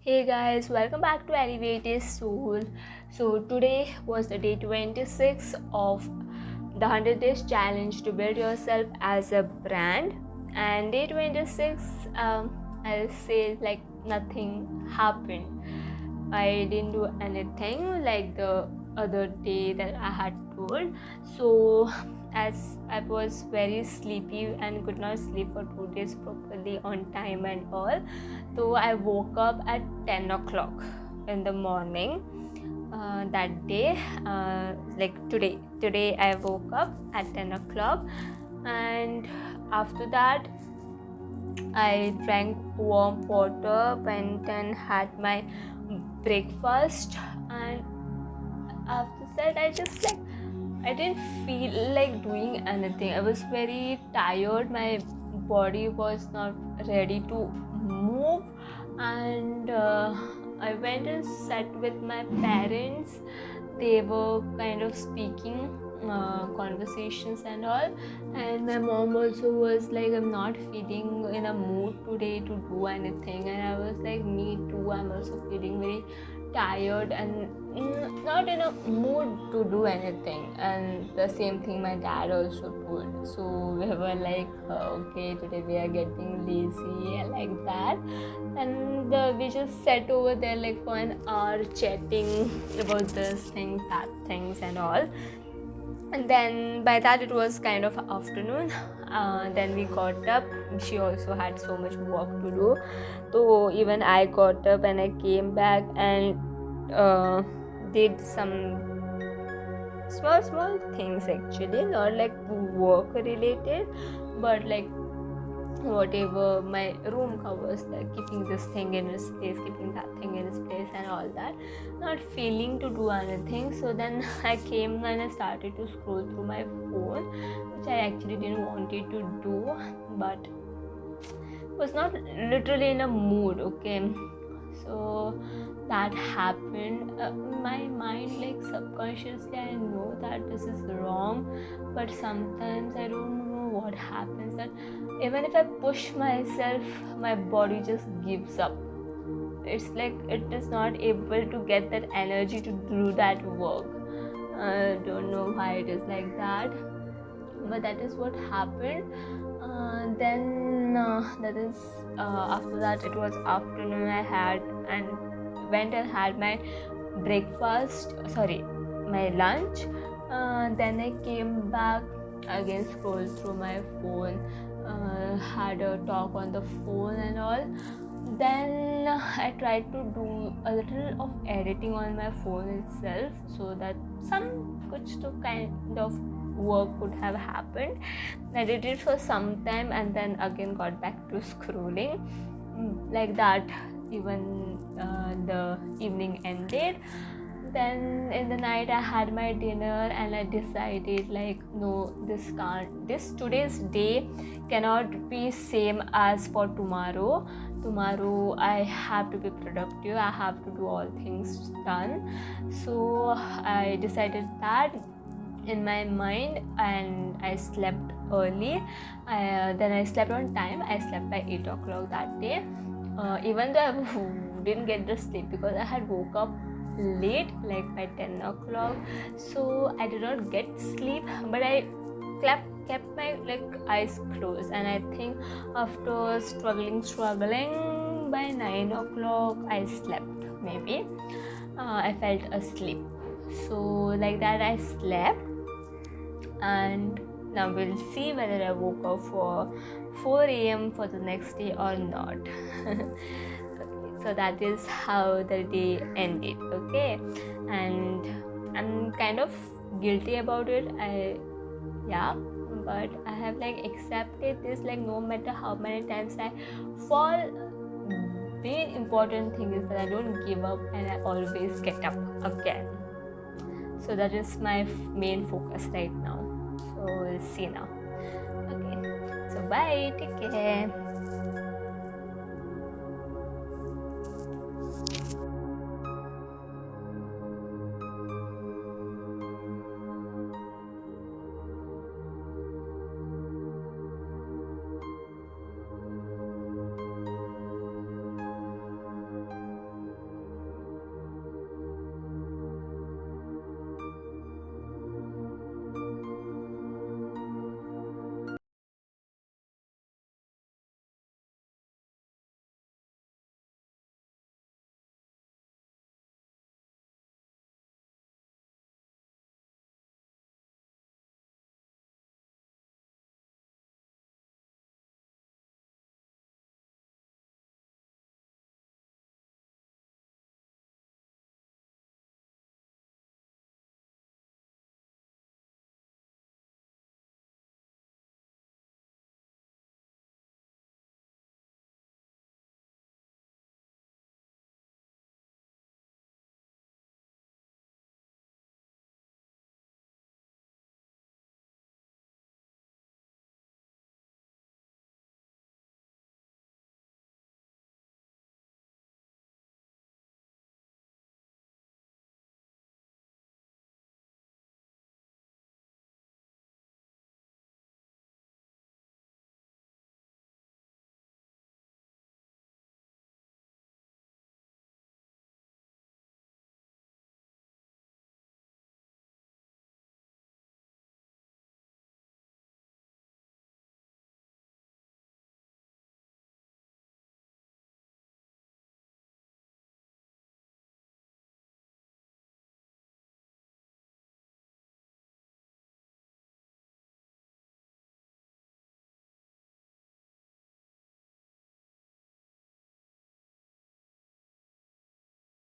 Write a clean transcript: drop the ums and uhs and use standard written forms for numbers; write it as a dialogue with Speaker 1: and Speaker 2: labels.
Speaker 1: Hey guys, welcome back to Alleviated Soul. So today was the day 26 of the 100 days challenge to build yourself as a brand. And day 26, I'll say like nothing happened. I didn't do anything like the other day that I had told. So as I was very sleepy and could not sleep for 2 days properly on time and all, so I woke up at 10 o'clock in the morning that day. Like today I woke up at 10 o'clock, and after that I drank warm water, went and had my breakfast, and after that I didn't feel like doing anything. I was very tired. My body was not ready to move, and I went and sat with my parents. They were kind of speaking conversations and all, and my mom also was like, I'm not feeling in a mood today to do anything, and I was like, me too, I'm also feeling very tired and not in a mood to do anything. And the same thing my dad also told. So we were like, okay, today we are getting lazy like that, and we just sat over there like for an hour chatting about this things, that things and all. And then by that it was kind of afternoon. Then we got up. She also had so much work to do, so even I got up and I came back and did some small things, actually not like work related, but like whatever my room covers, like keeping this thing in its place, keeping that thing in its place and all that, not feeling to do anything. So then I came and I started to scroll through my phone, which I actually didn't want it to do, but was not literally in a mood. Okay, so that happened. My mind, like subconsciously, I know that this is wrong, but sometimes I don't know what happens, that even if I push myself, my body just gives up. It's like it is not able to get that energy to do that work. I don't know why it is like that, but that is what happened. Then that is after that it was afternoon. I had and went and had my breakfast, my lunch. Then I came back, again scrolled through my phone, had a talk on the phone and all. Then I tried to do a little of editing on my phone itself, so that some kuch to kind of work could have happened. I did it for some time and then again got back to scrolling like that. Even the evening ended. Then in the night I had my dinner and I decided like, no, this today's day cannot be same as for tomorrow. I have to be productive, I have to do all things done. So I decided that in my mind, and I slept early. Then I slept on time. I slept by 8 o'clock that day, even though I didn't get the sleep because I had woke up late, like by 10 o'clock. So I did not get sleep, but I kept my eyes closed, and I think after struggling by 9 o'clock I slept. Maybe I felt asleep. So like that I slept, and now we'll see whether I woke up for 4 a.m. for the next day or not. Okay, so that is how the day ended. Okay, and I'm kind of guilty about it. But I have like accepted this, like no matter how many times I fall, main important thing is that I don't give up and I always get up again. So that is my main focus right now. So we'll see now. Okay, so bye, take care.